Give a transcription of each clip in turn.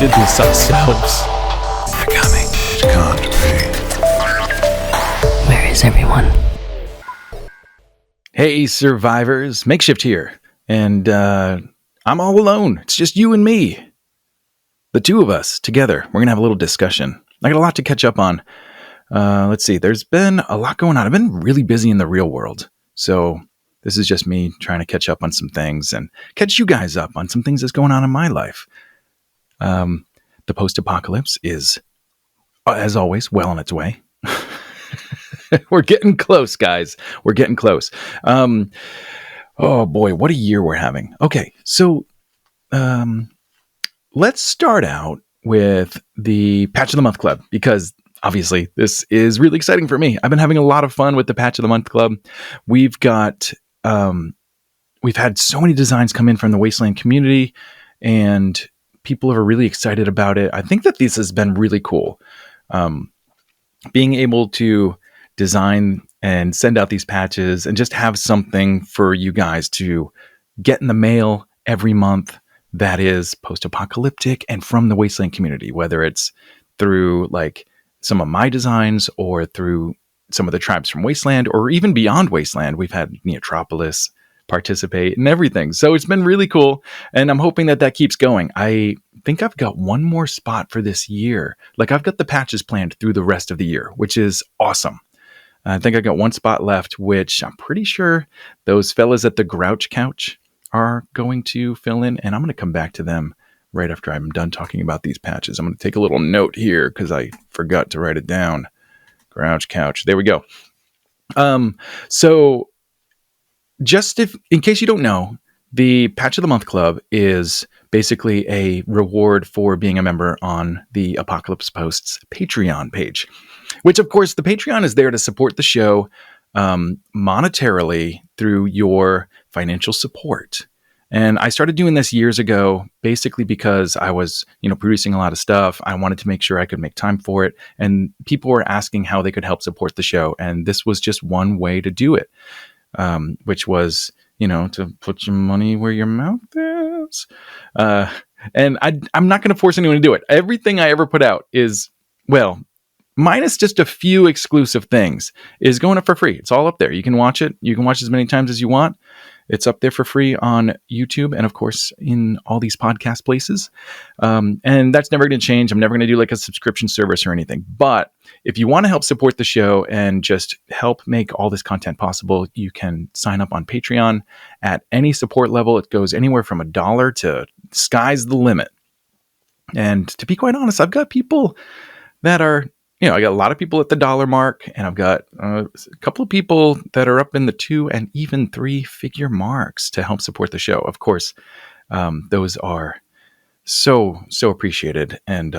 did this ourselves. They're coming. It can't be. Where is everyone? Hey, survivors. MakeShift here. And I'm all alone. It's just you and me. The two of us together. We're going to have a little discussion. I got a lot to catch up on. Let's see. There's been a lot going on. I've been really busy in the real world. So this is just me trying to catch up on some things and catch you guys up on some things that's going on in my life. The post-apocalypse is, as always, well on its way. We're getting close, guys. We're getting close. Oh boy, what a year we're having. Okay, so let's start out with the Patch of the Month Club, because obviously this is really exciting for me. I've been having a lot of fun with the Patch of the Month Club. We've had so many designs come in from the Wasteland community, and people are really excited about it. I think that this has been really cool. Being able to design and send out these patches and just have something for you guys to get in the mail every month that is post-apocalyptic and from the Wasteland community, whether it's through like some of my designs or through some of the tribes from Wasteland or even beyond Wasteland. We've had Neotropolis participate and everything. So it's been really cool. And I'm hoping that keeps going. I think I've got one more spot for this year. Like I've got the patches planned through the rest of the year, which is awesome. I think I got one spot left, which I'm pretty sure those fellas at the Grouch Couch are going to fill in. And I'm going to come back to them right after I'm done talking about these patches. I'm going to take a little note here because I forgot to write it down. Grouch Couch. There we go. So just in case you don't know, the Patch of the Month Club is basically a reward for being a member on the Apocalypse Post's Patreon page, which of course the Patreon is there to support the show monetarily through your financial support. And I started doing this years ago, basically because I was, producing a lot of stuff. I wanted to make sure I could make time for it. And people were asking how they could help support the show. And this was just one way to do it, which was, to put your money where your mouth is. And I'm not going to force anyone to do it. Everything I ever put out is, minus just a few exclusive things, is going up for free. It's all up there. You can watch it. You can watch as many times as you want. It's up there for free on YouTube and, of course, in all these podcast places. And that's never going to change. I'm never going to do like a subscription service or anything. But if you want to help support the show and just help make all this content possible, you can sign up on Patreon at any support level. It goes anywhere from $1 to sky's the limit. And to be quite honest, I've got people that are... I got a lot of people at the $1 mark, and I've got a couple of people that are up in the 2 and even 3 figure marks to help support the show. Of course, those are so appreciated, and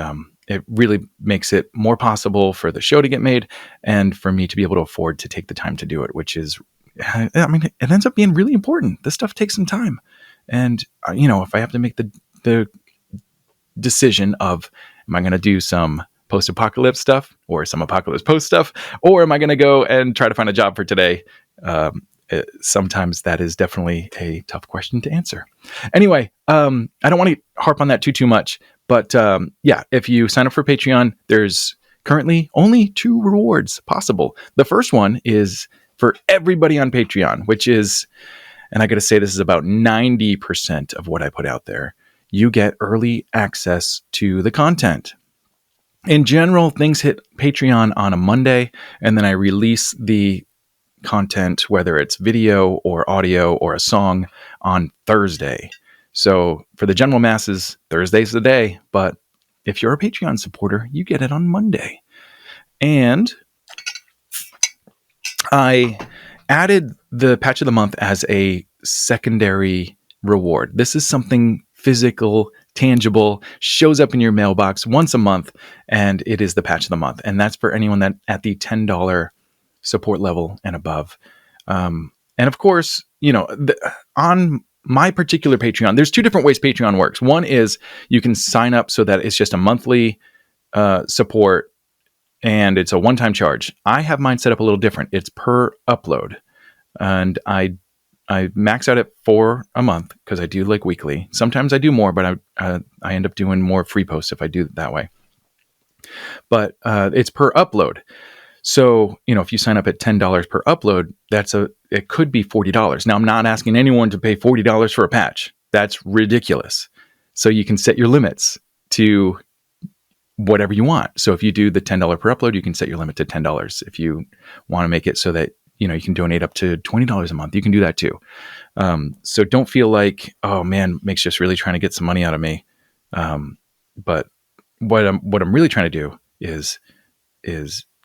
it really makes it more possible for the show to get made and for me to be able to afford to take the time to do it, which is, it ends up being really important. This stuff takes some time. And, if I have to make the decision of, am I going to do some post-apocalypse stuff or some apocalypse post stuff, or am I going to go and try to find a job for today? Sometimes that is definitely a tough question to answer. Anyway, I don't want to harp on that too much, but if you sign up for Patreon, there's currently only 2 rewards possible. The first one is for everybody on Patreon, which is, and I got to say, this is about 90% of what I put out there. You get early access to the content. In general, things hit Patreon on a Monday, and then I release the content, whether it's video or audio or a song, on Thursday. So for the general masses, Thursday's the day, but if you're a Patreon supporter, you get it on Monday. And I added the Patch of the Month as a secondary reward. This is something physical, tangible, shows up in your mailbox once a month, and it is the Patch of the Month. And that's for anyone that at the $10 support level and above. And of course, on my particular Patreon, there's 2 different ways Patreon works. One is you can sign up so that it's just a monthly support and it's a one-time charge. I have mine set up a little different. It's per upload. And I I max out at 4 a month because I do like weekly. Sometimes I do more, but I end up doing more free posts if I do it that way. But it's per upload. So, if you sign up at $10 per upload, it could be $40. Now, I'm not asking anyone to pay $40 for a patch. That's ridiculous. So you can set your limits to whatever you want. So if you do the $10 per upload, you can set your limit to $10. If you want to make it so that, you can donate up to $20 a month, you can do that too. So don't feel like, oh man, MakeShift's really trying to get some money out of me. But what I'm really trying to do is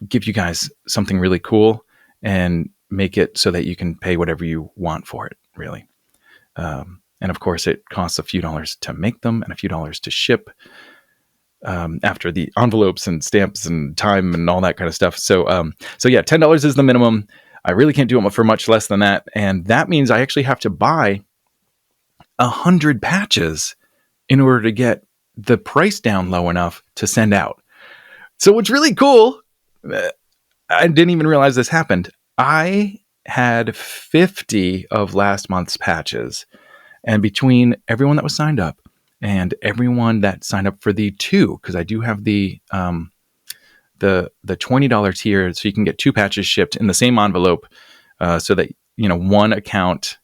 give you guys something really cool and make it so that you can pay whatever you want for it, really. And of course, it costs a few dollars to make them and a few dollars to ship, after the envelopes and stamps and time and all that kind of stuff. So yeah, $10 is the minimum. I really can't do it for much less than that. And that means I actually have to buy 100 patches in order to get the price down low enough to send out. So what's really cool, I didn't even realize this happened. I had 50 of last month's patches, and between everyone that was signed up and everyone that signed up for the 2, because I do have the $20 tier, so you can get 2 patches shipped in the same envelope, so that one account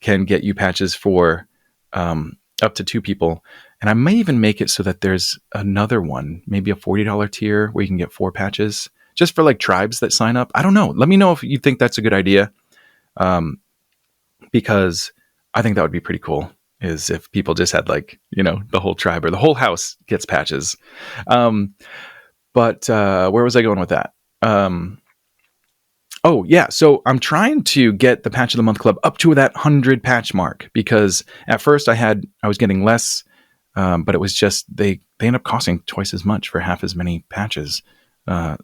can get you patches for up to 2 people. And I may even make it so that there's another one, maybe a $40 tier where you can get 4 patches just for like tribes that sign up. I don't know. Let me know if you think that's a good idea. Because I think that would be pretty cool, is if people just had the whole tribe or the whole house gets patches. But where was I going with that? Oh yeah. So I'm trying to get the Patch of the Month Club up to that 100 patch mark, because at first I was getting less, but it was just, they end up costing twice as much for half as many patches.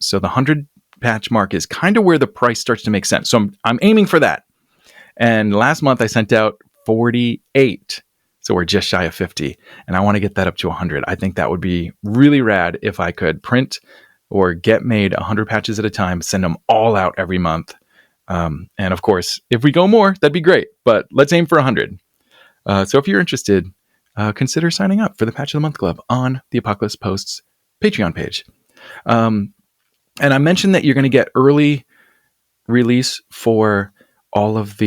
So the 100 patch mark is kind of where the price starts to make sense. So I'm aiming for that. And last month I sent out 48. So we're just shy of 50. And I want to get that up to 100. I think that would be really rad if I could print or get made 100 patches at a time, send them all out every month. And of course, if we go more, that'd be great. But let's aim for 100. So if you're interested, consider signing up for the Patch of the Month Club on the Apocalypse Post's Patreon page. And I mentioned that you're going to get early release for all of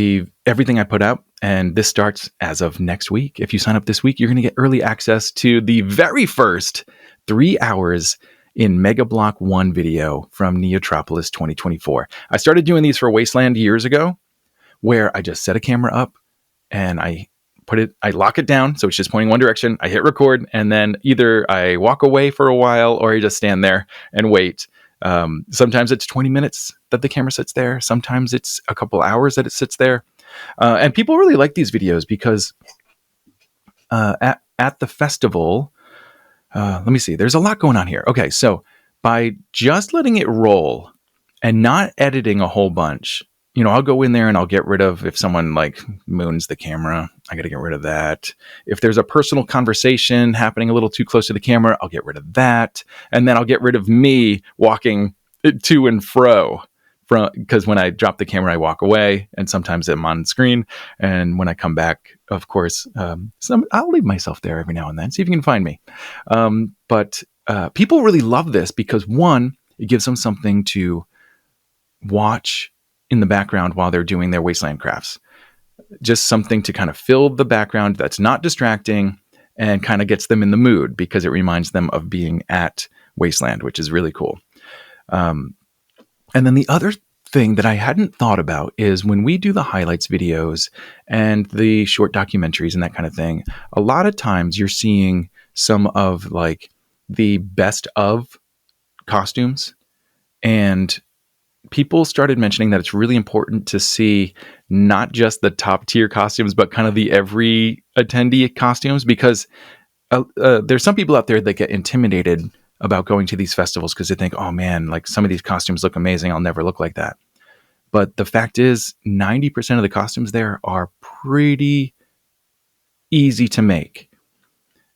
everything I put out. And this starts as of next week. If you sign up this week, you're going to get early access to the very first 3 hours in Mega Block 1 video from Neotropolis 2024. I started doing these for Wasteland years ago, where I just set a camera up and I lock it down, so it's just pointing one direction. I hit record, and then either I walk away for a while or I just stand there and wait. Sometimes it's 20 minutes that the camera sits there. Sometimes it's a couple hours that it sits there. And people really like these videos because at the festival, let me see, there's a lot going on here. Okay, so by just letting it roll and not editing a whole bunch, I'll go in there and I'll get rid of, if someone moons the camera, I got to get rid of that. If there's a personal conversation happening a little too close to the camera, I'll get rid of that. And then I'll get rid of me walking to and fro, because when I drop the camera, I walk away, and sometimes I'm on screen. And when I come back, of course, I'll leave myself there every now and then, see if you can find me. But people really love this because, one, it gives them something to watch in the background while they're doing their Wasteland crafts. Just something to kind of fill the background that's not distracting and kind of gets them in the mood, because it reminds them of being at Wasteland, which is really cool. And then the other thing that I hadn't thought about is when we do the highlights videos and the short documentaries and that kind of thing, a lot of times you're seeing some of the best of costumes, and people started mentioning that it's really important to see not just the top tier costumes, but kind of the every attendee costumes, because there's some people out there that get intimidated about going to these festivals because they think, oh man, some of these costumes look amazing, I'll never look like that. But the fact is, 90% of the costumes there are pretty easy to make,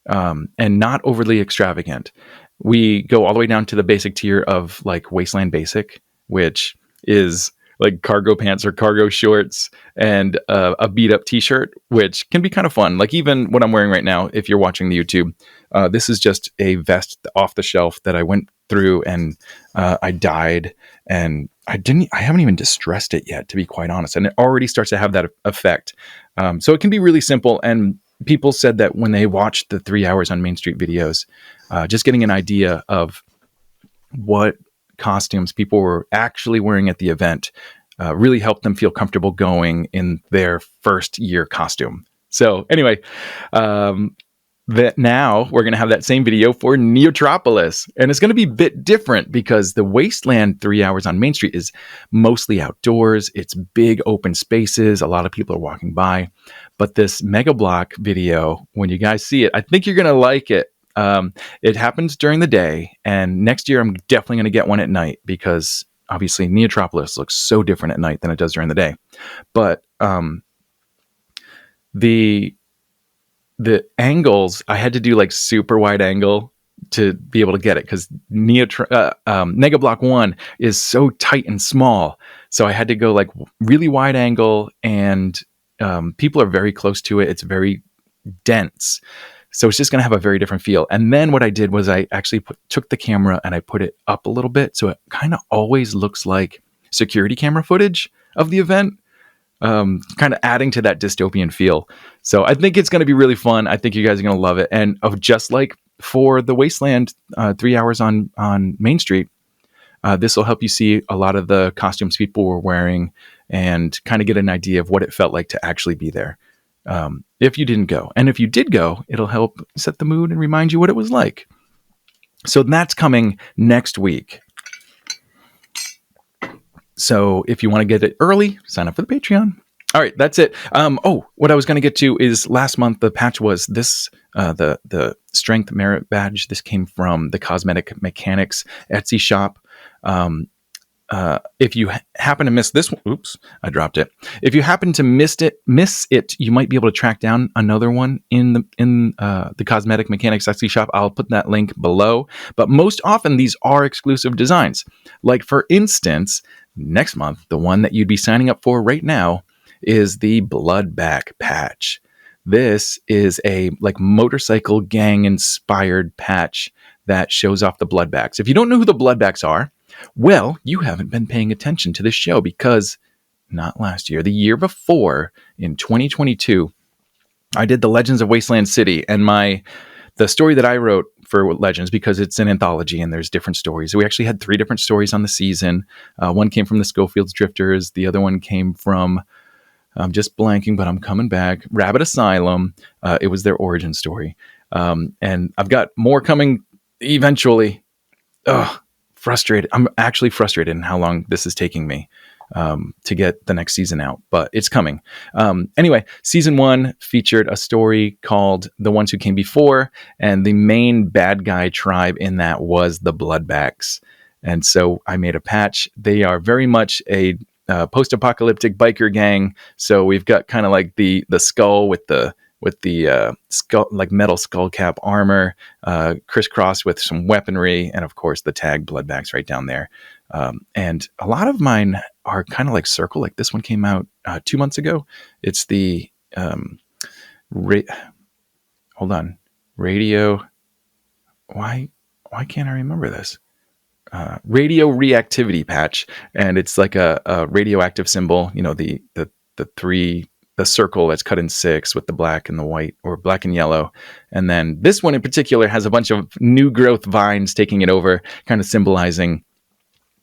and not overly extravagant. We go all the way down to the basic tier of Wasteland Basic, which is like cargo pants or cargo shorts and a beat up t-shirt, which can be kind of fun. Like even what I'm wearing right now, if you're watching the YouTube, this is just a vest off the shelf that I went through and I dyed, and I haven't even distressed it yet, to be quite honest. And it already starts to have that effect. So it can be really simple. And people said that when they watched the 3 hours on Main Street videos, just getting an idea of what costumes people were actually wearing at the event really helped them feel comfortable going in their first year costume. So anyway, that now we're going to have that same video for Neotropolis, and it's going to be a bit different because the Wasteland 3 hours on Main Street is mostly outdoors. It's big open spaces. A lot of people are walking by, but this Mega Block video, when you guys see it, I think you're going to like it. It happens during the day, and next year I'm definitely going to get one at night because obviously Neotropolis looks so different at night than it does during the day. But the angles, I had to do like super wide angle to be able to get it because Mega Block 1 is so tight and small. So I had to go like really wide angle, and people are very close to it. It's very dense. So it's just going to have a very different feel. And then what I did was I actually took the camera and I put it up a little bit. So it kind of always looks like security camera footage of the event, kind of adding to that dystopian feel. So I think it's going to be really fun. I think you guys are going to love it. And just like for the Wasteland 3 hours on Main Street, this will help you see a lot of the costumes people were wearing and kind of get an idea of what it felt like to actually be there. If you didn't go. And if you did go, it'll help set the mood and remind you what it was like. So that's coming next week. So if you want to get it early, sign up for the Patreon. All right, that's it. What I was going to get to is last month the patch was this, the Strength Merit Badge. This came from the Cosmetic Mechanics Etsy shop. If you happen to miss this one, oops, I dropped it. If you happen to miss it, you might be able to track down another one in the Cosmetic Mechanics Etsy shop. I'll put that link below. But most often, these are exclusive designs. Like for instance, next month, the one that you'd be signing up for right now is the Bloodback patch. This is a like motorcycle gang inspired patch that shows off the Bloodbacks. If you don't know who the Bloodbacks are, well, you haven't been paying attention to this show because not last year, the year before, in 2022, I did the Legends of Wasteland City, and the story that I wrote for Legends, because it's an anthology and there's different stories. We actually had 3 different stories on the season. One came from the Schofield's Drifters. The other one came from, I'm just blanking, but I'm coming back, Rabbit Asylum. It was their origin story. And I've got more coming eventually. Frustrated. I'm actually frustrated in how long this is taking me to get the next season out, but it's coming. Anyway, season 1 featured a story called The Ones Who Came Before, and the main bad guy tribe in that was the Bloodbacks. And so I made a patch. They are very much a post-apocalyptic biker gang. So we've got kind of like the skull with the skull, like metal skull cap armor, crisscrossed with some weaponry, and of course the tag Bloodbacks right down there. And a lot of mine are kind of like circle. Like this one came out 2 months ago. It's the radio. Why can't I remember this? Radio reactivity patch, and it's like a radioactive symbol. You know, the circle that's cut in 6 with the black and the white, or black and yellow. And then this one in particular has a bunch of new growth vines taking it over, kind of symbolizing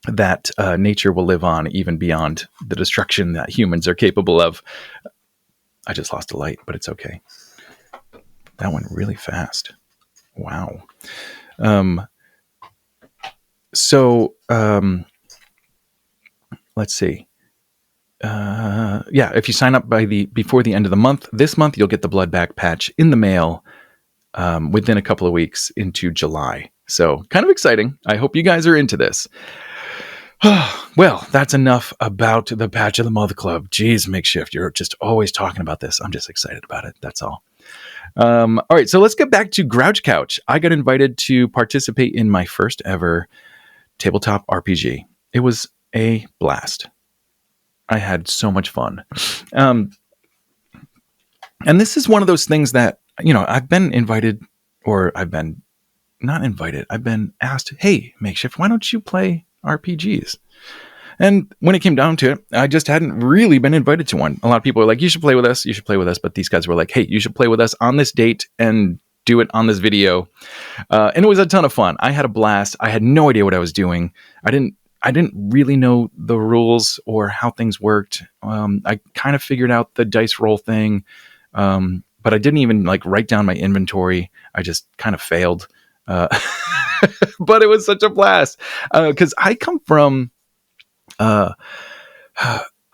that nature will live on even beyond the destruction that humans are capable of. I just lost a light, but it's okay. That went really fast. Wow. Let's see. If you sign up before the end of the month, this month, you'll get the Bloodback patch in the mail within a couple of weeks into July. So kind of exciting. I hope you guys are into this. Well, that's enough about the Patch of the Month Club. Jeez, MakeShift, you're just always talking about this. I'm just excited about it. That's all. All right, so let's get back to Grouch Couch. I got invited to participate in my first ever tabletop RPG. It was a blast. I had so much fun. And this is one of those things that, I've been invited, or I've been not invited. I've been asked, hey, MakeShift, why don't you play RPGs? And when it came down to it, I just hadn't really been invited to one. A lot of people are like, you should play with us. You should play with us. But these guys were like, hey, you should play with us on this date and do it on this video. And it was a ton of fun. I had a blast. I had no idea what I was doing. I didn't really know the rules or how things worked. I kind of figured out the dice roll thing. But I didn't even write down my inventory. I just kind of failed. But it was such a blast. Cause I come from, I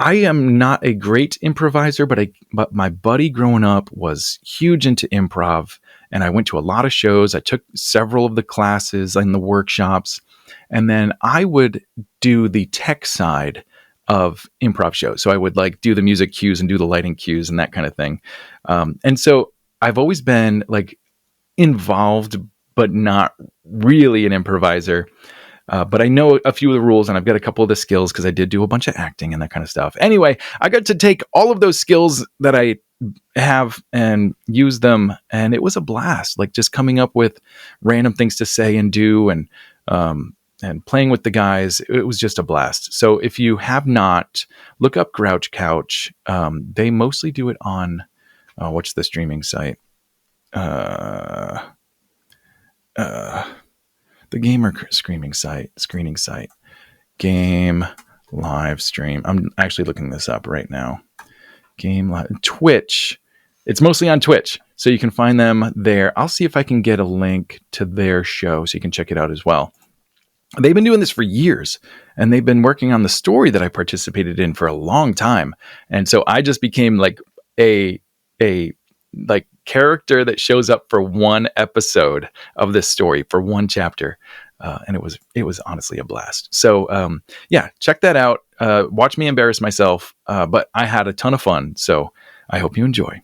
am not a great improviser, but my buddy growing up was huge into improv, and I went to a lot of shows. I took several of the classes and the workshops, and then I would do the tech side of improv shows. So I would do the music cues and do the lighting cues and that kind of thing. And so I've always been involved, but not really an improviser. But I know a few of the rules, and I've got a couple of the skills because I did do a bunch of acting and that kind of stuff. Anyway, I got to take all of those skills that I have and use them, and it was a blast. Just coming up with random things to say and do, and playing with the guys. It was just a blast. So if you have not, look up Grouch Couch. They mostly do it on what's the streaming site? The gamer screening site, game live stream. I'm actually looking this up right now. Twitch. It's mostly on Twitch, so you can find them there. I'll see if I can get a link to their show so you can check it out as well. They've been doing this for years, and they've been working on the story that I participated in for a long time. And so I just became a character that shows up for one episode of this story, for one chapter. And it was honestly a blast. So, check that out. Watch me embarrass myself. But I had a ton of fun. So I hope you enjoy.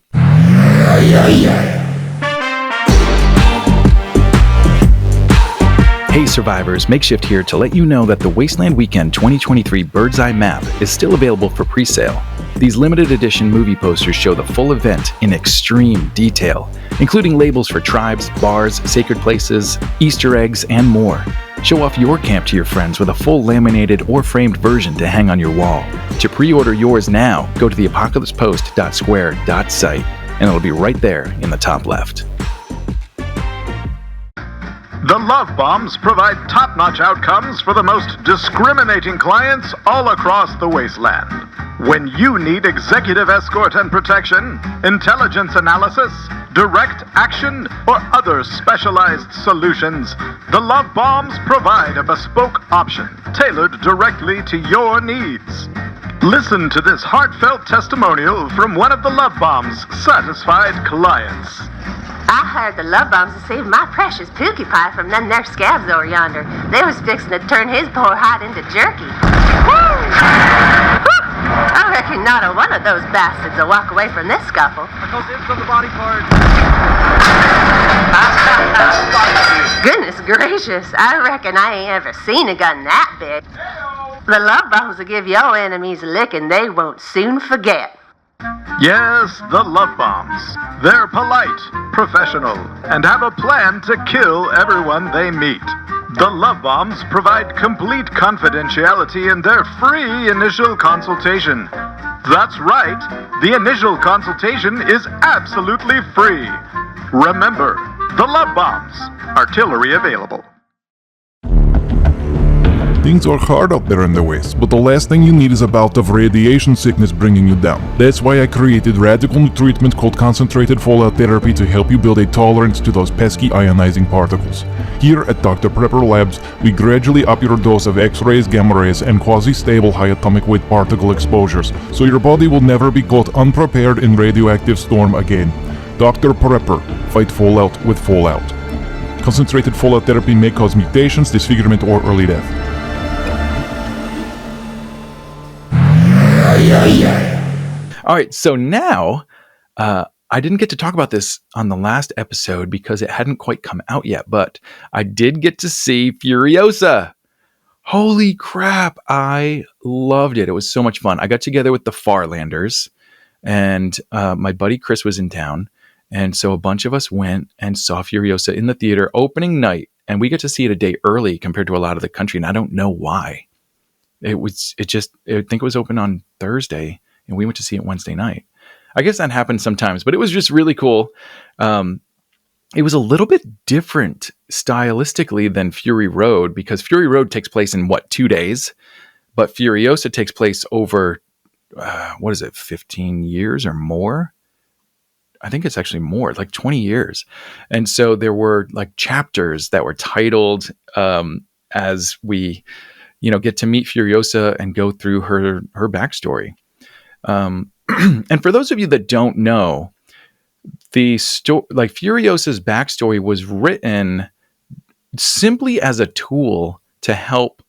Hey survivors, MakeShift here to let you know that the Wasteland Weekend 2023 Bird's Eye Map is still available for pre-sale. These limited edition movie posters show the full event in extreme detail, including labels for tribes, bars, sacred places, Easter eggs, and more. Show off your camp to your friends with a full laminated or framed version to hang on your wall. To pre-order yours now, go to theapocalypsepost.square.site, and it'll be right there in the top left. The Love Bombs provide top-notch outcomes for the most discriminating clients all across the Wasteland. When you need executive escort and protection, intelligence analysis, direct action, or other specialized solutions, the Love Bombs provide a bespoke option tailored directly to your needs. Listen to this heartfelt testimonial from one of the Love Bombs' satisfied clients. I hired the Love Bombs to save my precious Pookie Pie from them there scabs over yonder. They was fixing to turn his poor hide into jerky. Woo! I reckon not a one of those bastards will walk away from this scuffle. From the body part. Goodness gracious, I reckon I ain't ever seen a gun that big. The Love Bombs will give your enemies a licking they won't soon forget. Yes, the Love Bombs. They're polite, professional, and have a plan to kill everyone they meet. The Love Bombs provide complete confidentiality in their free initial consultation. That's right, the initial consultation is absolutely free. Remember, the Love Bombs. Artillery available. Things are hard out there in the West, but the last thing you need is a bout of radiation sickness bringing you down. That's why I created radical new treatment called concentrated fallout therapy to help you build a tolerance to those pesky ionizing particles. Here at Dr. Prepper Labs, we gradually up your dose of X-rays, gamma rays, and quasi-stable high atomic weight particle exposures, so your body will never be caught unprepared in radioactive storm again. Dr. Prepper, fight fallout with fallout. Concentrated fallout therapy may cause mutations, disfigurement, or early death. All right, so now I didn't get to talk about this on the last episode because it hadn't quite come out yet, but I did get to see Furiosa. Holy crap. I loved it. It was so much fun. I got together with the Farlanders, and my buddy Chris was in town. And so a bunch of us went and saw Furiosa in the theater opening night. And we got to see it a day early compared to a lot of the country. And I don't know why. I think it was open on Thursday, and we went to see it Wednesday night. I guess that happens sometimes, but it was just really cool. It was a little bit different stylistically than Fury Road, because Fury Road takes place in 2 days, but Furiosa takes place over, 15 years or more? I think it's actually more, like 20 years. And so there were like chapters that were titled as we, get to meet Furiosa and go through her backstory. And for those of you that don't know, Furiosa's backstory was written simply as a tool to help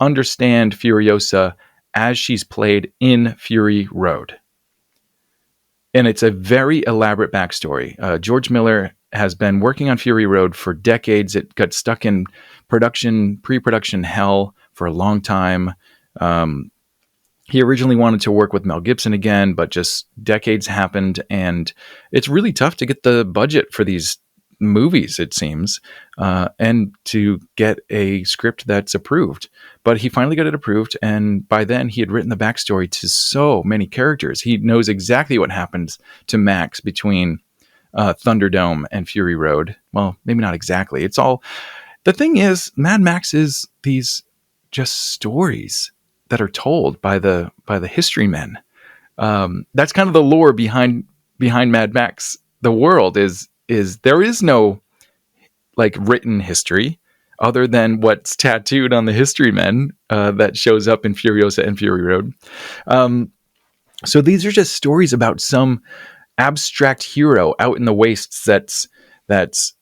understand Furiosa as she's played in Fury Road. And it's a very elaborate backstory. George Miller has been working on Fury Road for decades. It got stuck in pre-production hell for a long time. He originally wanted to work with Mel Gibson again, but just decades happened, and it's really tough to get the budget for these movies, it seems, and to get a script that's approved. But he finally got it approved, and by then he had written the backstory to so many characters. He knows exactly what happens to Max between Thunderdome and Fury Road. Well, maybe not exactly. It's all... The thing is, Mad Max is these just stories that are told by the history men. That's kind of the lore behind Mad Max. The world is there is no like written history other than what's tattooed on the history men that shows up in Furiosa and Fury Road. So these are just stories about some abstract hero out in the wastes that's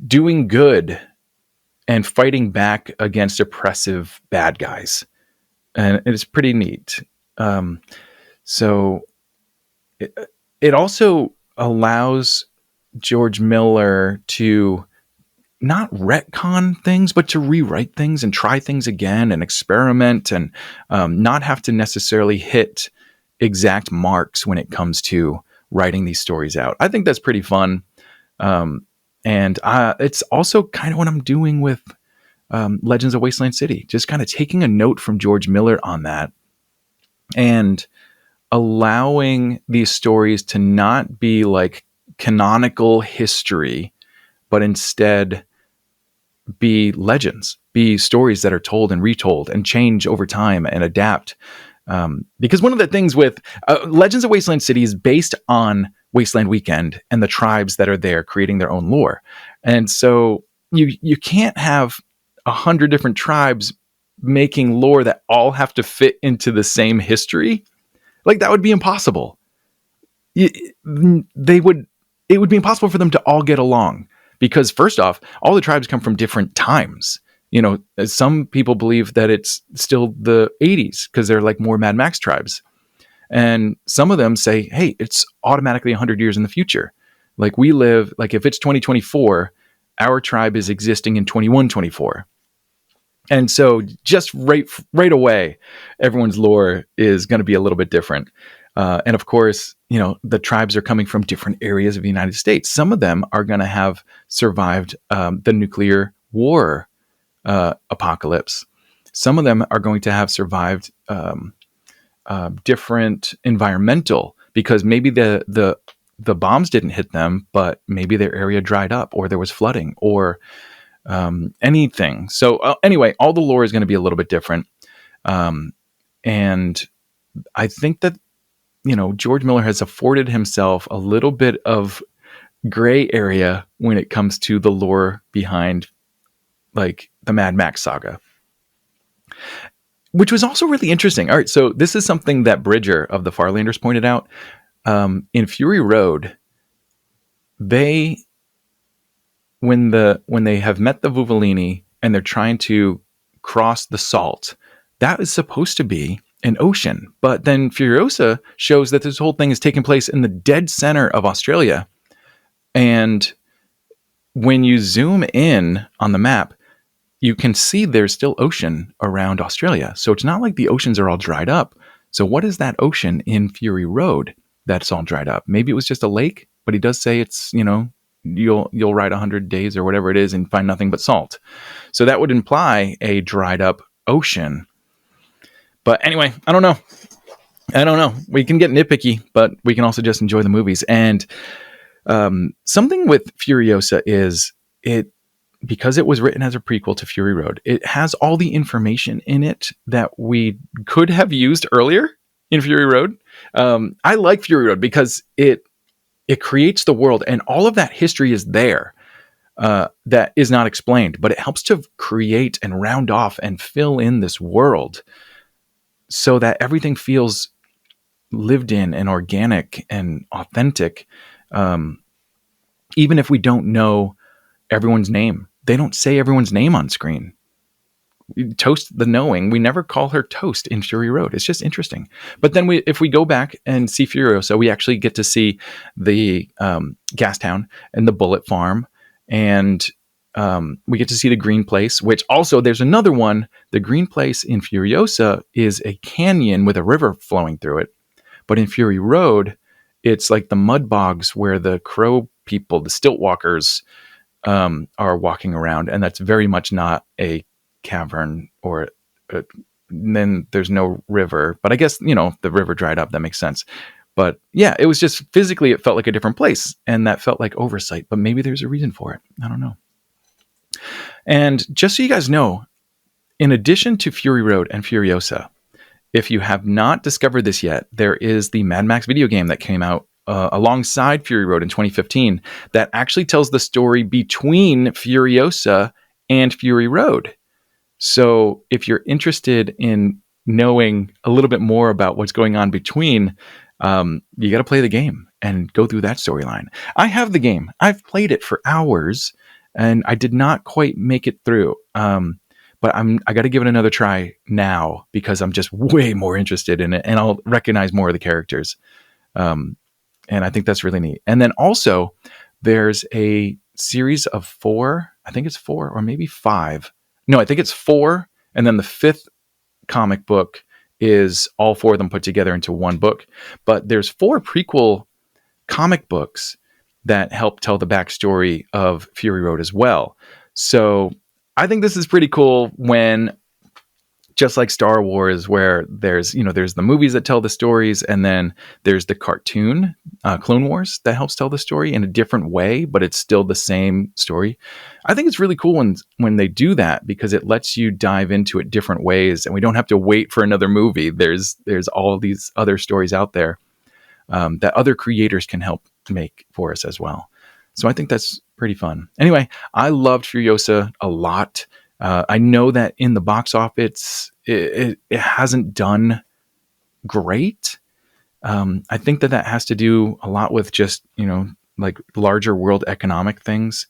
doing good and fighting back against oppressive bad guys. And it's pretty neat. So it also allows George Miller to not retcon things, but to rewrite things and try things again and experiment and not have to necessarily hit exact marks when it comes to writing these stories out. I think that's pretty fun. And it's also kind of what I'm doing with Legends of Wasteland City, just kind of taking a note from George Miller on that and allowing these stories to not be like canonical history, but instead be legends, be stories that are told and retold and change over time and adapt. Because one of the things with Legends of Wasteland City is based on Wasteland Weekend and the tribes that are there creating their own lore. And so you can't have 100 different tribes making lore that all have to fit into the same history. Like that would be impossible. It would be impossible for them to all get along because first off, all the tribes come from different times. Some people believe that it's still the 80s because they're like more Mad Max tribes. And some of them say, hey, it's automatically 100 years in the future. Like we live, like if it's 2024, our tribe is existing in 2124. And so just right away, everyone's lore is going to be a little bit different. And of course, the tribes are coming from different areas of the United States. Some of them are going to have survived the nuclear war apocalypse. Some of them are going to have survived different environmental, because maybe the bombs didn't hit them, but maybe their area dried up or there was flooding or anything. So anyway, all the lore is going to be a little bit different. And I think that, George Miller has afforded himself a little bit of gray area when it comes to the lore behind like the Mad Max saga, which was also really interesting. All right. So this is something that Bridger of the Farlanders pointed out. In Fury Road, when they have met the Vuvolini and they're trying to cross the salt, that is supposed to be an ocean. But then Furiosa shows that this whole thing is taking place in the dead center of Australia. And when you zoom in on the map, you can see there's still ocean around Australia. So it's not like the oceans are all dried up. So what is that ocean in Fury Road that's all dried up? Maybe it was just a lake, but he does say it's, you'll ride 100 days or whatever it is and find nothing but salt. So that would imply a dried up ocean. But anyway, I don't know. We can get nitpicky, but we can also just enjoy the movies. And something with Furiosa is because it was written as a prequel to Fury Road, it has all the information in it that we could have used earlier in Fury Road. I like Fury Road because it creates the world, and all of that history is there that is not explained, but it helps to create and round off and fill in this world so that everything feels lived in and organic and authentic. Even if we don't know everyone's name, they don't say everyone's name on screen. Toast the knowing. We never call her Toast in Fury Road. It's just interesting. But then if we go back and see Furiosa, we actually get to see the gas town and the bullet farm, and we get to see the green place, which also there's another one. The green place in Furiosa is a canyon with a river flowing through it. But in Fury Road, it's like the mud bogs where the crow people, the stilt walkers, are walking around. And that's very much not a cavern then there's no river. But I guess, the river dried up. That makes sense. But yeah, it was just physically, it felt like a different place. And that felt like oversight. But maybe there's a reason for it. I don't know. And just so you guys know, in addition to Fury Road and Furiosa, if you have not discovered this yet, there is the Mad Max video game that came out alongside Fury Road in 2015 that actually tells the story between Furiosa and Fury Road. So if you're interested in knowing a little bit more about what's going on between, you got to play the game and go through that storyline. I have the game. I've played it for hours and I did not quite make it through. But I got to give it another try now because I'm just way more interested in it and I'll recognize more of the characters. And I think that's really neat. And then also there's a series of 4, I think it's 4 or maybe 5. No, I think it's 4. And then the 5th comic book is all 4 of them put together into one book. But there's 4 prequel comic books that help tell the backstory of Fury Road as well. So I think this is pretty cool when, just like Star Wars, where there's the movies that tell the stories, and then there's the cartoon, Clone Wars, that helps tell the story in a different way, but it's still the same story. I think it's really cool when they do that because it lets you dive into it different ways, and we don't have to wait for another movie. There's all these other stories out there that other creators can help make for us as well. So I think that's pretty fun. Anyway, I loved Furiosa a lot. I know that in the box office, it hasn't done great. I think that has to do a lot with just, like larger world economic things.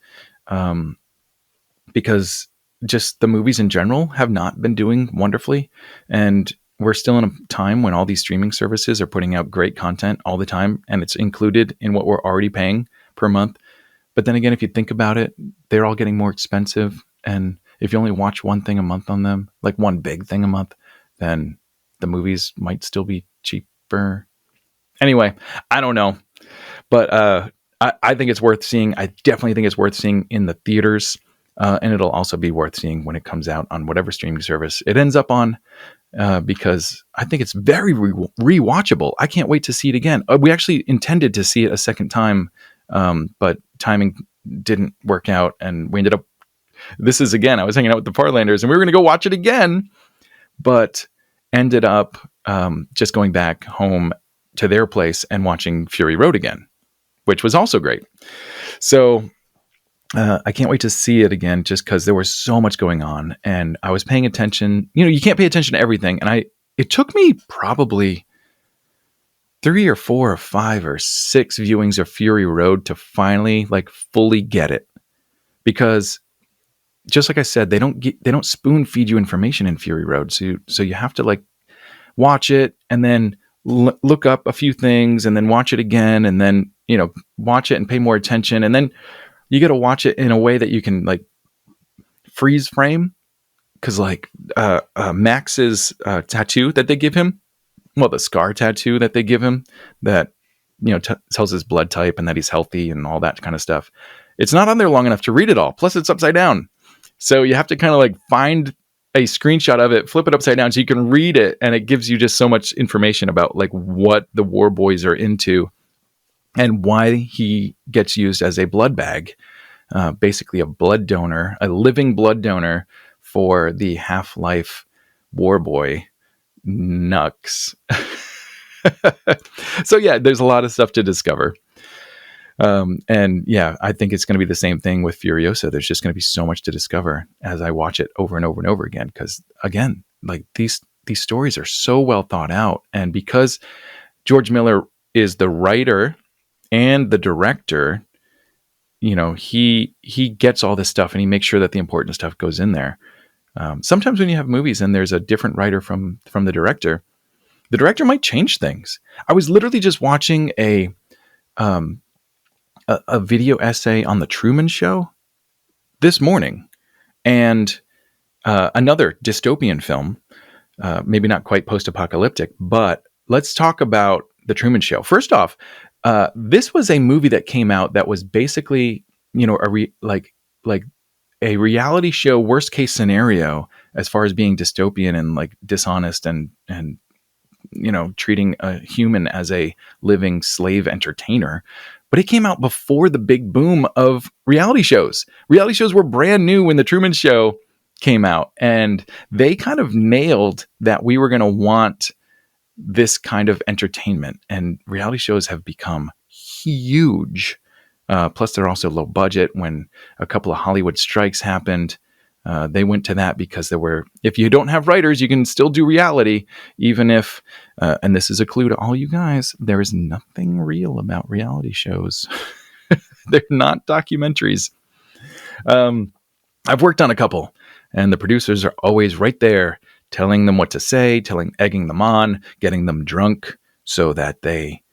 Because just the movies in general have not been doing wonderfully. And we're still in a time when all these streaming services are putting out great content all the time. And it's included in what we're already paying per month. But then again, if you think about it, they're all getting more expensive. And if you only watch one thing a month on them, like one big thing a month, then the movies might still be cheaper. Anyway, I don't know. But I think it's worth seeing. I definitely think it's worth seeing in the theaters. And it'll also be worth seeing when it comes out on whatever streaming service it ends up on. Because I think it's very rewatchable. I can't wait to see it again. We actually intended to see it a second time, but timing didn't work out, and we ended up. This is again. I was hanging out with the Parlanders, and we were going to go watch it again, but ended up just going back home to their place and watching Fury Road again, which was also great. So I can't wait to see it again, just because there was so much going on, and I was paying attention. You can't pay attention to everything, and it took me probably 3 or 4 or 5 or 6 viewings of Fury Road to finally fully get it, because just like I said, they don't spoon feed you information in Fury Road, so you have to watch it and then look up a few things and then watch it again and then watch it and pay more attention, and then you got to watch it in a way that you can freeze frame like Max's tattoo that they give him, well, the scar tattoo that they give him that, tells his blood type and that he's healthy and all that kind of stuff. It's not on there long enough to read it all. Plus it's upside down. So you have to kind of like find a screenshot of it, flip it upside down so you can read it. And it gives you just so much information about like what the war boys are into and why he gets used as a blood bag, basically a blood donor, a living blood donor for the Half-Life war boy Nux. So yeah, there's a lot of stuff to discover. And yeah, I think it's going to be the same thing with Furiosa. There's just going to be so much to discover as I watch it over and over and over again. Because again, like these stories are so well thought out, and because George Miller is the writer and the director, he gets all this stuff and he makes sure that the important stuff goes in there. Sometimes when you have movies and there's a different writer from the director might change things. I was literally just watching a video essay on the Truman Show this morning, and another dystopian film, maybe not quite post-apocalyptic, but let's talk about the Truman Show. First off, this was a movie that came out that was basically, a reality show worst case scenario as far as being dystopian and like dishonest and treating a human as a living slave entertainer. But it came out before the big boom of reality shows. Reality shows were brand new when the Truman Show came out, and they kind of nailed that we were going to want this kind of entertainment, and reality shows have become huge. Plus they're also low budget. When a couple of Hollywood strikes happened, they went to that because if you don't have writers, you can still do reality, even if, and this is a clue to all you guys, there is nothing real about reality shows. They're not documentaries. I've worked on a couple, and the producers are always right there telling them what to say, egging them on, getting them drunk so that they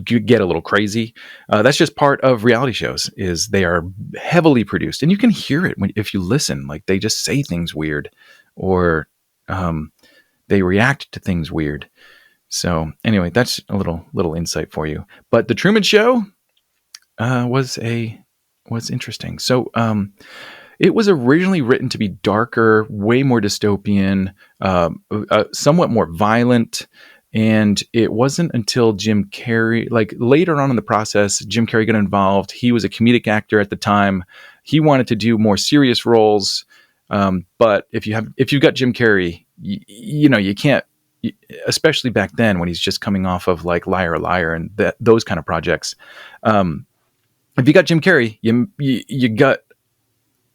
get a little crazy. That's just part of reality shows, is they are heavily produced, and you can hear it if you listen. Like they just say things weird, or they react to things weird. So anyway, that's a little insight for you. But the Truman Show was interesting. So it was originally written to be darker, way more dystopian, somewhat more violent. And it wasn't until Jim Carrey, like later on in the process, Jim Carrey got involved. He was a comedic actor at the time. He wanted to do more serious roles. But if you've got Jim Carrey, you can't, especially back then when he's just coming off of like Liar Liar and those kind of projects. If you got Jim Carrey,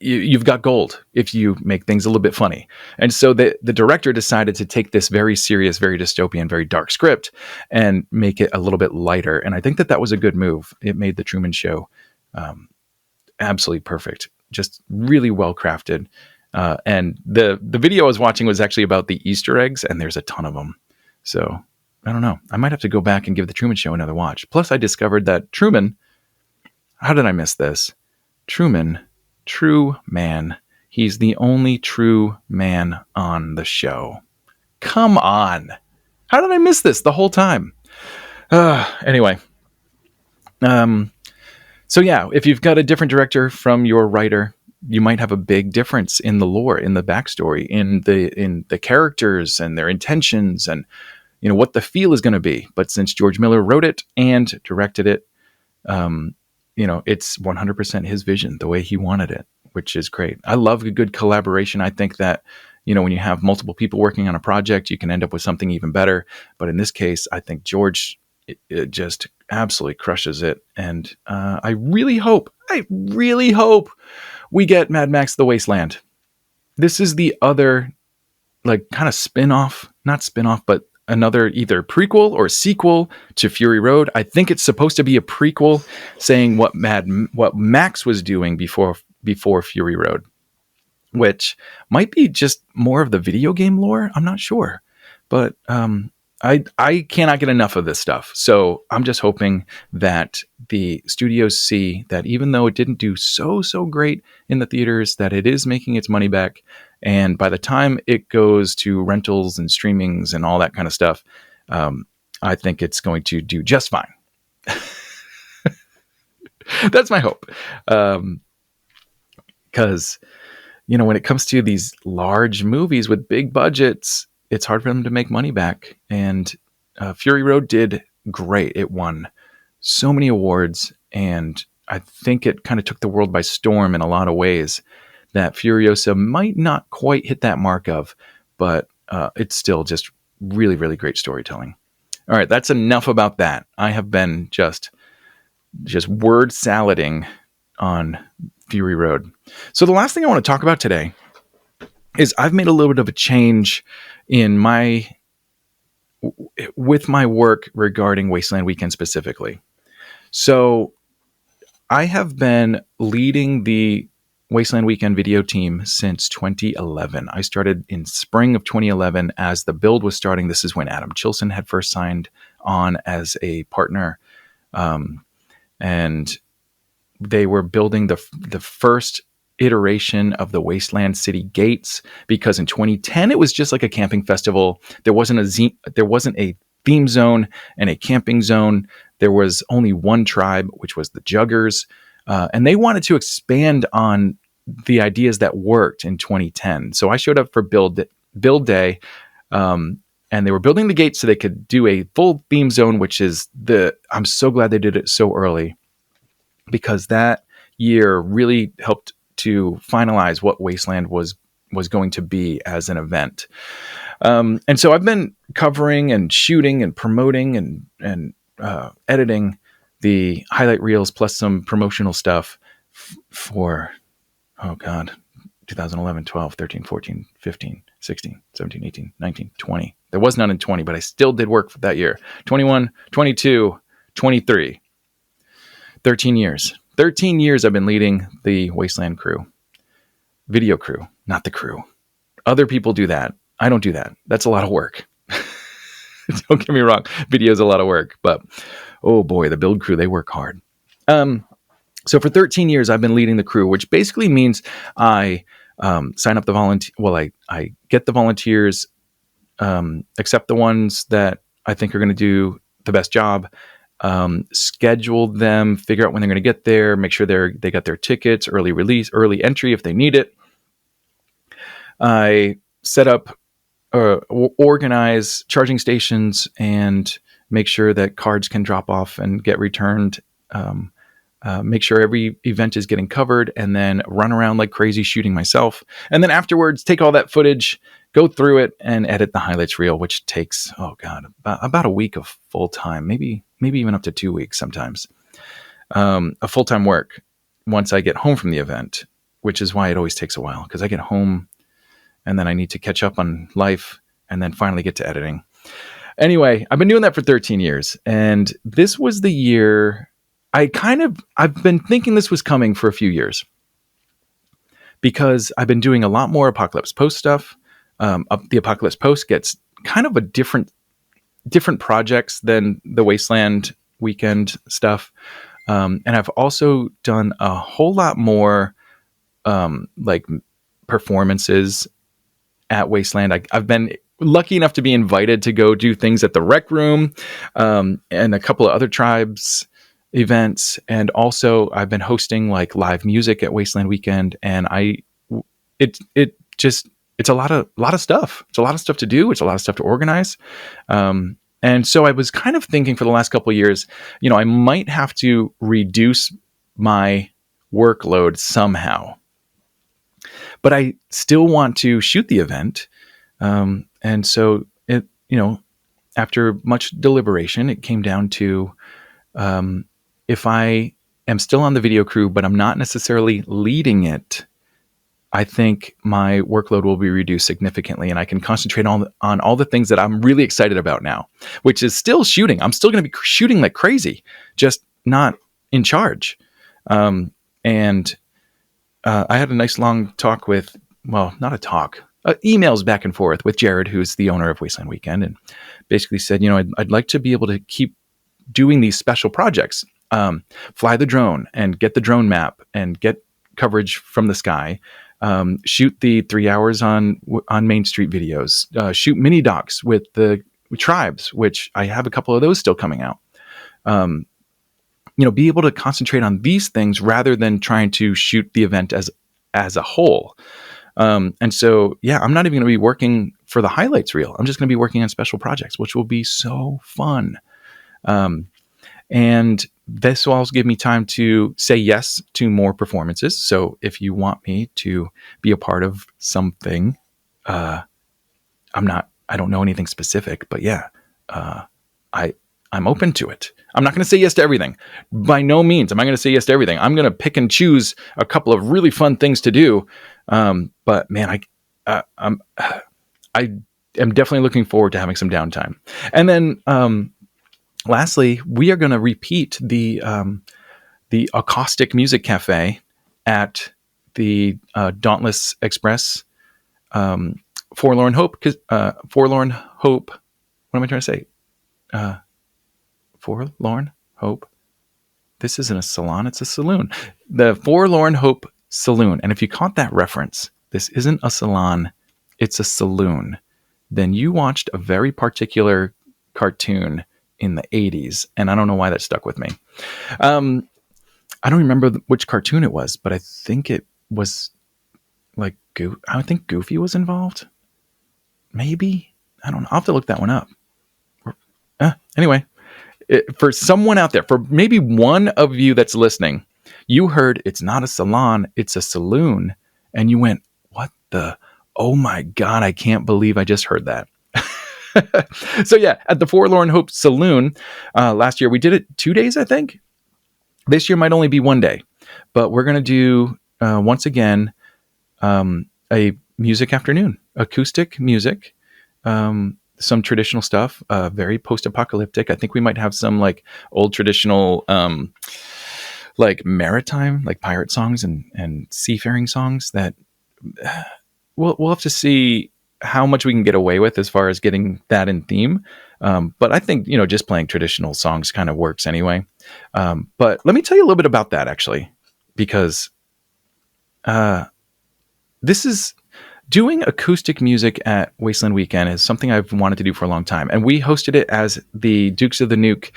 you've got gold if you make things a little bit funny. And so the director decided to take this very serious, very dystopian, very dark script and make it a little bit lighter. And I think that was a good move. It made the Truman Show absolutely perfect, just really well crafted. And the video I was watching was actually about the Easter eggs, and there's a ton of them. So I don't know. I might have to go back and give the Truman Show another watch. Plus I discovered that Truman, how did I miss this? Truman, true man. He's the only true man on the show. Come on. How did I miss this the whole time? Anyway. So yeah, if you've got a different director from your writer, you might have a big difference in the lore, in the backstory, in the characters and their intentions, and what the feel is going to be. But since George Miller wrote it and directed it, it's 100% his vision, the way he wanted it, which is great. I love a good collaboration. I think that, when you have multiple people working on a project, you can end up with something even better. But in this case, I think George it just absolutely crushes it. And I really hope we get Mad Max The Wasteland. This is the other kind of not spin-off, but another either prequel or sequel to Fury Road. I think it's supposed to be a prequel saying what Max was doing before Fury Road, which might be just more of the video game lore. I'm not sure, but I cannot get enough of this stuff. So I'm just hoping that the studios see that even though it didn't do so great in the theaters, that it is making its money back. And by the time it goes to rentals and streamings and all that kind of stuff, I think it's going to do just fine. That's my hope. Because, when it comes to these large movies with big budgets, it's hard for them to make money back. And Fury Road did great. It won so many awards, and I think it kind of took the world by storm in a lot of ways that Furiosa might not quite hit that mark of, but it's still just really, really great storytelling. All right, that's enough about that. I have been just word salading on Fury Road. So the last thing I want to talk about today is I've made a little bit of a change with my work regarding Wasteland Weekend specifically. So I have been leading the Wasteland Weekend video team since 2011. I started in spring of 2011 as the build was starting. This is when Adam Chilson had first signed on as a partner. And they were building the first iteration of the Wasteland City gates, because in 2010 it was just like a camping festival. There wasn't a theme zone and a camping zone. There was only one tribe, which was the Juggers, and they wanted to expand on the ideas that worked in 2010. So I showed up for build day, and they were building the gates so they could do a full theme zone, which is I'm so glad they did it so early, because that year really helped to finalize what Wasteland was going to be as an event. And so I've been covering and shooting and promoting and editing the highlight reels plus some promotional stuff for, 2011, 12, 13, 14, 15, 16, 17, 18, 19, 20. There was none in 20, but I still did work for that year. 21, 22, 23. 13 years. 13 years I've been leading the Wasteland crew. Video crew, not the crew. Other people do that. I don't do that. That's a lot of work. Don't get me wrong. Video is a lot of work, but oh boy, the build crew, they work hard. So for 13 years, I've been leading the crew, which basically means I sign up the volunteer. Well, I get the volunteers, accept the ones that I think are going to do the best job, schedule them, figure out when they're going to get there, make sure they got their tickets, early release, early entry if they need it. I set up, organize charging stations and make sure that cards can drop off and get returned. Make sure every event is getting covered, and then run around like crazy shooting myself. And then afterwards, take all that footage, go through it, and edit the highlights reel, which takes, about a week of full time, maybe even up to 2 weeks sometimes. A full-time work once I get home from the event, which is why it always takes a while, because I get home and then I need to catch up on life and then finally get to editing. Anyway, I've been doing that for 13 years, and this was the year I've been thinking this was coming for a few years, because I've been doing a lot more Apocalypse Post stuff. The Apocalypse Post gets kind of a different projects than the Wasteland Weekend stuff. And I've also done a whole lot more like performances at Wasteland. I've been lucky enough to be invited to go do things at the Rec Room and a couple of other tribes events. And also I've been hosting like live music at Wasteland Weekend. And it's a lot of stuff. It's a lot of stuff to do. It's a lot of stuff to organize. And so I was kind of thinking for the last couple of years, I might have to reduce my workload somehow, but I still want to shoot the event. And so after much deliberation, it came down to, if I am still on the video crew, but I'm not necessarily leading it, I think my workload will be reduced significantly, and I can concentrate on all the things that I'm really excited about now, which is still shooting. I'm still going to be shooting like crazy, just not in charge. I had a nice long talk with, well, not a talk. emails back and forth with Jared, who's the owner of Wasteland Weekend, and basically said, I'd like to be able to keep doing these special projects, fly the drone and get the drone map and get coverage from the sky, shoot the 3 hours on Main Street videos, shoot mini docs with the tribes, which I have a couple of those still coming out. Be able to concentrate on these things rather than trying to shoot the event as a whole. And so, I'm not even going to be working for the highlights reel. I'm just going to be working on special projects, which will be so fun. And this will also give me time to say yes to more performances. So if you want me to be a part of something, I don't know anything specific, but I'm open to it. I'm not going to say yes to everything. By no means am I going to say yes to everything. I'm going to pick and choose a couple of really fun things to do. But man, I am definitely looking forward to having some downtime. And then, lastly, we are going to repeat the acoustic music cafe at the Dauntless Express, Forlorn Hope. Forlorn Hope. What am I trying to say? Forlorn Hope. This isn't a salon, it's a saloon. The Forlorn Hope Saloon. And if you caught that reference, this isn't a salon, it's a saloon. Then you watched a very particular cartoon in the 80s, and I don't know why that stuck with me. I don't remember which cartoon it was, but I think it was like I think Goofy was involved. Maybe, I don't know. I'll have to look that one up. Anyway, for someone out there, for maybe one of you that's listening, you heard it's not a salon, it's a saloon, and you went, "What the? Oh my God! I can't believe I just heard that." So at the Forlorn Hope Saloon, last year we did it 2 days, I think. This year might only be 1 day, but we're going to do once again a music afternoon, acoustic music, some traditional stuff, very post-apocalyptic. I think we might have some like old traditional like maritime, like pirate songs and seafaring songs that we'll have to see how much we can get away with as far as getting that in theme. But I think, just playing traditional songs kind of works anyway. But let me tell you a little bit about that actually, because this is doing acoustic music at Wasteland Weekend is something I've wanted to do for a long time. And we hosted it as the Dukes of the Nuke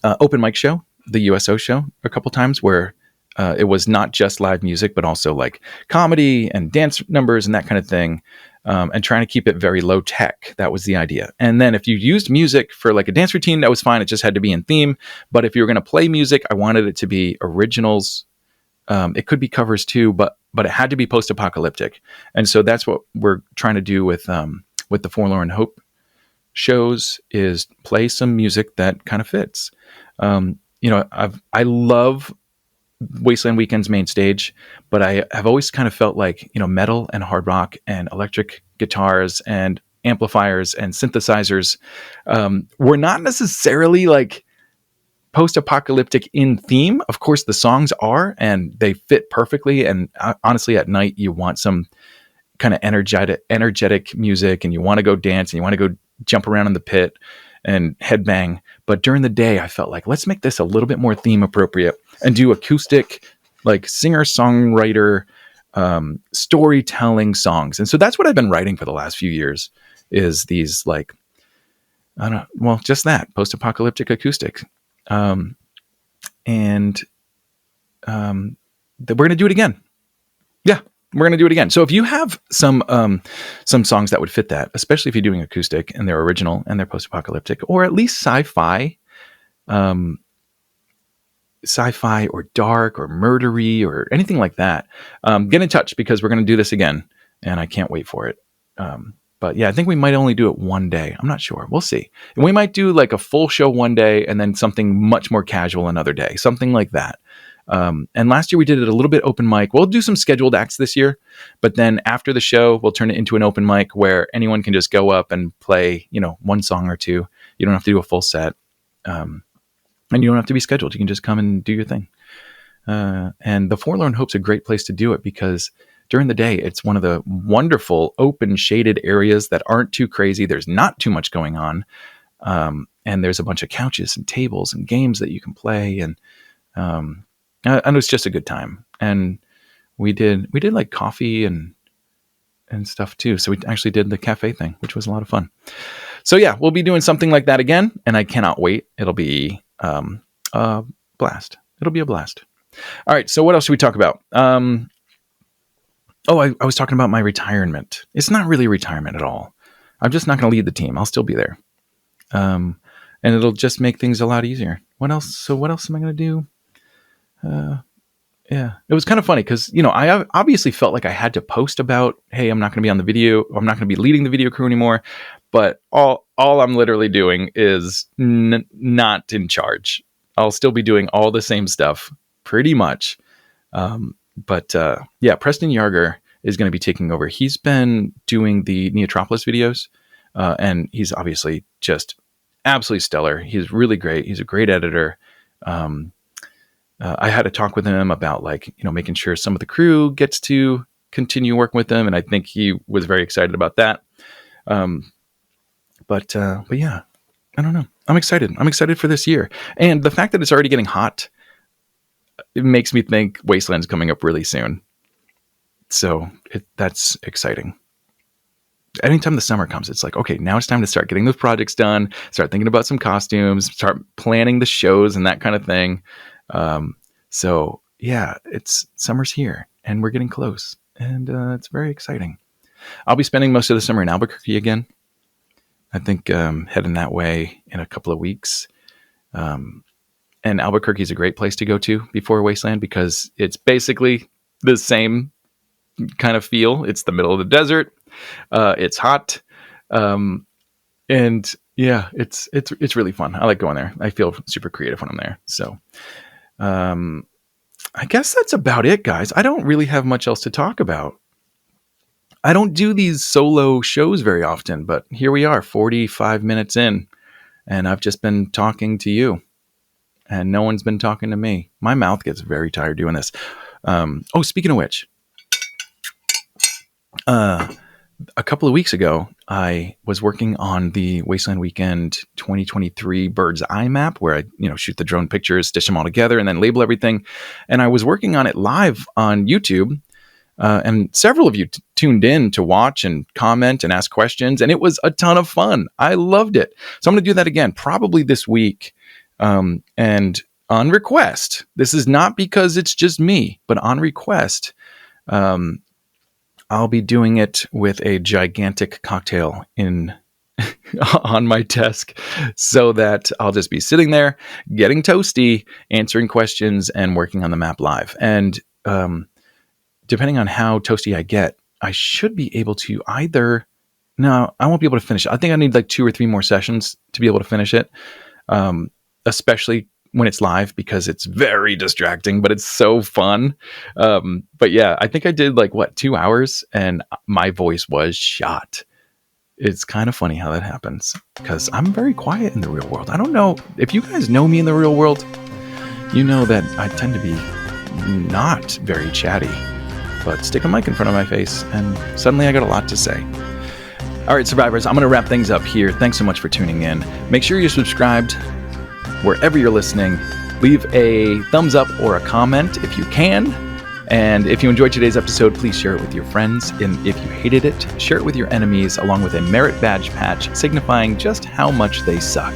open mic show, the USO show, a couple times where it was not just live music, but also like comedy and dance numbers and that kind of thing. And trying to keep it very low tech. That was the idea. And then if you used music for like a dance routine, that was fine. It just had to be in theme. But if you were going to play music, I wanted it to be originals. It could be covers too, but it had to be post-apocalyptic. And so that's what we're trying to do with the Forlorn Hope shows, is play some music that kind of fits. I love Wasteland Weekend's main stage, but I have always kind of felt like, metal and hard rock and electric guitars and amplifiers and synthesizers were not necessarily like post-apocalyptic in theme. Of course, the songs are, and they fit perfectly. And honestly, at night, you want some kind of energetic music, and you want to go dance, and you want to go jump around in the pit and headbang. But during the day, I felt like, let's make this a little bit more theme appropriate and do acoustic, like singer-songwriter, storytelling songs. And so that's what I've been writing for the last few years, is these like, just that, post-apocalyptic acoustic. We're going to do it again. Yeah, we're going to do it again. So if you have some songs that would fit that, especially if you're doing acoustic and they're original and they're post-apocalyptic, or at least sci-fi or dark or murdery or anything like that, get in touch, because we're going to do this again and I can't wait for it. But I think we might only do it 1 day. I'm not sure. We'll see. And we might do like a full show 1 day and then something much more casual another day, something like that. And last year we did it a little bit open mic. We'll do some scheduled acts this year, but then after the show, we'll turn it into an open mic where anyone can just go up and play, one song or two. You don't have to do a full set. And you don't have to be scheduled. You can just come and do your thing. And the Forlorn Hope's a great place to do it, because during the day, it's one of the wonderful open shaded areas that aren't too crazy. There's not too much going on. And there's a bunch of couches and tables and games that you can play. And it was just a good time. And we did like coffee and stuff too. So we actually did the cafe thing, which was a lot of fun. So yeah, we'll be doing something like that again. And I cannot wait. It'll be a blast. It'll be a blast. All right. So what else should we talk about? I was talking about my retirement. It's not really retirement at all. I'm just not going to lead the team. I'll still be there. And it'll just make things a lot easier. What else? So what else am I going to do? Yeah, it was kind of funny because, I obviously felt like I had to post about, hey, I'm not going to be on the video. I'm not going to be leading the video crew anymore. But all I'm literally doing is not in charge. I'll still be doing all the same stuff pretty much. But Preston Yarger is going to be taking over. He's been doing the Neotropolis videos, and he's obviously just absolutely stellar. He's really great. He's a great editor. I had a talk with him about making sure some of the crew gets to continue working with him. And I think he was very excited about that. But yeah, I don't know. I'm excited. I'm excited for this year. And the fact that it's already getting hot, it makes me think Wasteland's coming up really soon. So that's exciting. Anytime the summer comes, it's like, okay, now it's time to start getting those projects done, start thinking about some costumes, start planning the shows and that kind of thing. So yeah, summer's here and we're getting close and, it's very exciting. I'll be spending most of the summer in Albuquerque again. I think, heading that way in a couple of weeks. And Albuquerque is a great place to go to before Wasteland because it's basically the same kind of feel. It's the middle of the desert. It's hot. And yeah, it's really fun. I like going there. I feel super creative when I'm there. So, I guess that's about it, guys. I don't really have much else to talk about. I don't do these solo shows very often, but here we are, 45 minutes in, and I've just been talking to you, and no one's been talking to me. My mouth gets very tired doing this. Speaking of which, a couple of weeks ago, I was working on the Wasteland Weekend 2023 bird's eye map where I, shoot the drone pictures, stitch them all together, and then label everything. And I was working on it live on YouTube. And several of you tuned in to watch and comment and ask questions. And it was a ton of fun. I loved it. So I'm going to do that again, probably this week. And on request, this is not because it's just me, but on request, I'll be doing it with a gigantic cocktail on my desk so that I'll just be sitting there getting toasty, answering questions and working on the map live. And, depending on how toasty I get, I should be able to I won't be able to finish it. I think I need like 2 or 3 more sessions to be able to finish it. Especially when it's live because it's very distracting, but it's so fun. But yeah, I think I did 2 hours and my voice was shot. It's kind of funny how that happens because I'm very quiet in the real world. I don't know if you guys know me in the real world, you know that I tend to be not very chatty. But stick a mic in front of my face, and suddenly I got a lot to say. All right, survivors, I'm going to wrap things up here. Thanks so much for tuning in. Make sure you're subscribed wherever you're listening. Leave a thumbs up or a comment if you can. And if you enjoyed today's episode, please share it with your friends. And if you hated it, share it with your enemies, along with a merit badge patch signifying just how much they suck.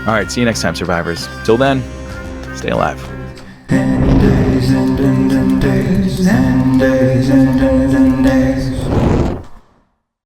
All right, see you next time, survivors. Till then, stay alive. And days and days and days and days and